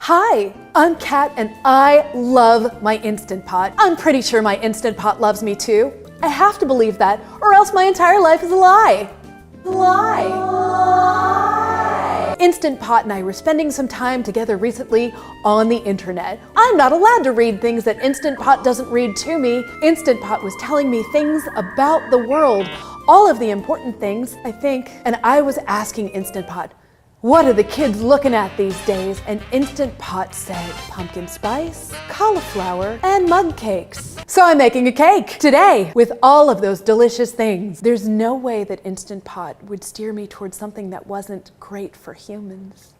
Hi, I'm Kat and I love my Instant Pot. I'm pretty sure my Instant Pot loves me too. I have to believe that, or else my entire life is a lie. Instant Pot and I were spending some time together recently on the internet. I'm not allowed to read things that Instant Pot doesn't read to me. Instant Pot was telling me things about the world, all of the important things, I think, and I was asking Instant Pot, what are the kids looking at these days? And Instant Pot said pumpkin spice, cauliflower, and mug cakes. So I'm making a cake today with all of those delicious things. There's no way that Instant Pot would steer me towards something that wasn't great for humans.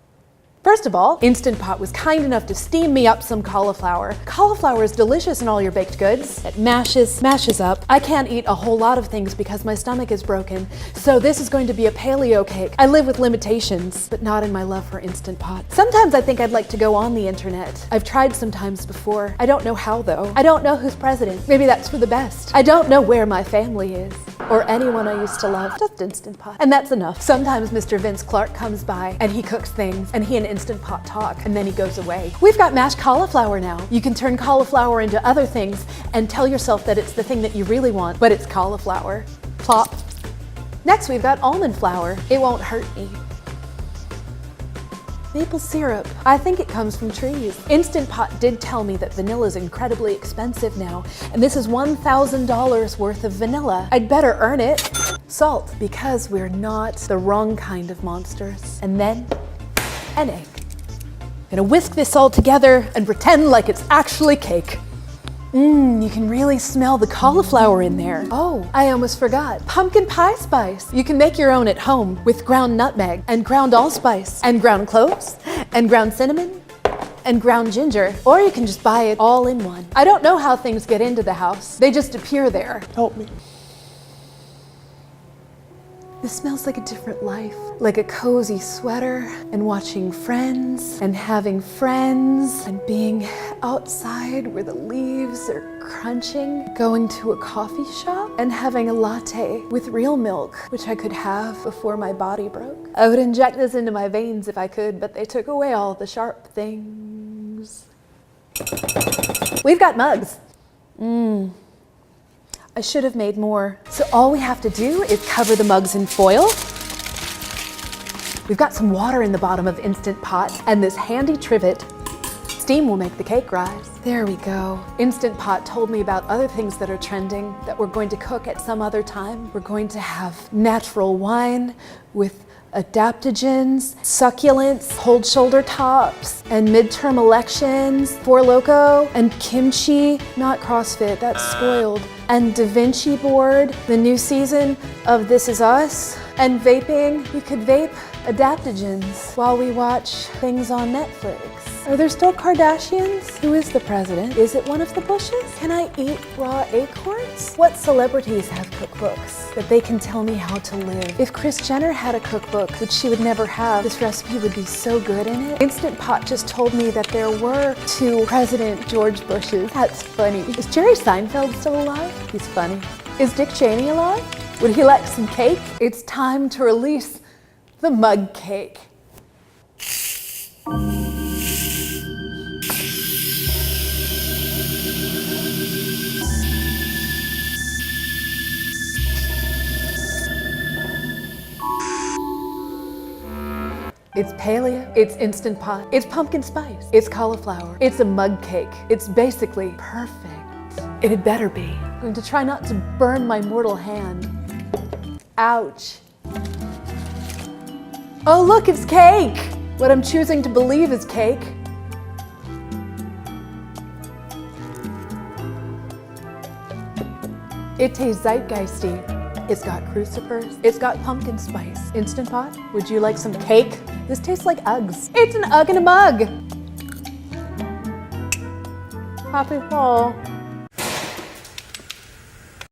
First of all, Instant Pot was kind enough to steam me up some cauliflower. Cauliflower is delicious in all your baked goods. It mashes up. I can't eat a whole lot of things because my stomach is broken, so this is going to be a paleo cake. I live with limitations, but not in my love for Instant Pot. Sometimes I think I'd like to go on the internet. I've tried sometimes before. I don't know how though. I don't know who's president. Maybe that's for the best. I don't know where my family is, or anyone I used to love. Just Instant Pot. And that's enough. Sometimes Mr. Vince Clark comes by and he cooks things and he and Instant Pot talk, and then he goes away. We've got mashed cauliflower now. You can turn cauliflower into other things and tell yourself that it's the thing that you really want, but it's cauliflower. Plop. Next we've got almond flour. It won't hurt me. Maple syrup. I think it comes from trees. Instant Pot did tell me that vanilla is incredibly expensive now, and this is $1,000 worth of vanilla. I'd better earn it. Salt, because we're not the wrong kind of monsters. And then an egg. I'm gonna whisk this all together and pretend like it's actually cake. You can really smell the cauliflower in there. Oh, I almost forgot. Pumpkin pie spice. You can make your own at home with ground nutmeg and ground allspice and ground cloves and ground cinnamon and ground ginger, or you can just buy it all in one. I don't know how things get into the house. They just appear there. Help me. This smells like a different life, like a cozy sweater and watching Friends and having friends and being outside where the leaves are crunching, going to a coffee shop and having a latte with real milk, which I could have before my body broke. I would inject this into my veins if I could, but they took away all the sharp things. We've got mugs. I should have made more. So all we have to do is cover the mugs in foil. We've got some water in the bottom of Instant Pot and this handy trivet. Steam will make the cake rise. There we go. Instant Pot told me about other things that are trending that we're going to cook at some other time. We're going to have natural wine with adaptogens, succulents, cold shoulder tops, and midterm elections, Four Loko, and kimchi, not CrossFit, that's spoiled, and Da Vinci board, the new season of This Is Us, and vaping. We could vape adaptogens while we watch things on Netflix. Are there still Kardashians? Who is the president? Is it one of the Bushes? Can I eat raw acorns? What celebrities have cookbooks that they can tell me how to live? If Kris Jenner had a cookbook, which she would never have, this recipe would be so good in it. Instant Pot just told me that there were 2 President George Bushes. That's funny. Is Jerry Seinfeld still alive? He's funny. Is Dick Cheney alive? Would he like some cake? It's time to release the mug cake. It's paleo, it's Instant Pot, it's pumpkin spice, it's cauliflower, it's a mug cake. It's basically perfect. It had better be. I'm going to try not to burn my mortal hand. Ouch. Oh look, it's cake! What I'm choosing to believe is cake. It tastes zeitgeisty. It's got crucifers. It's got pumpkin spice. Instant Pot, would you like some cake? This tastes like Uggs. It's an Ugg in a mug. Happy fall.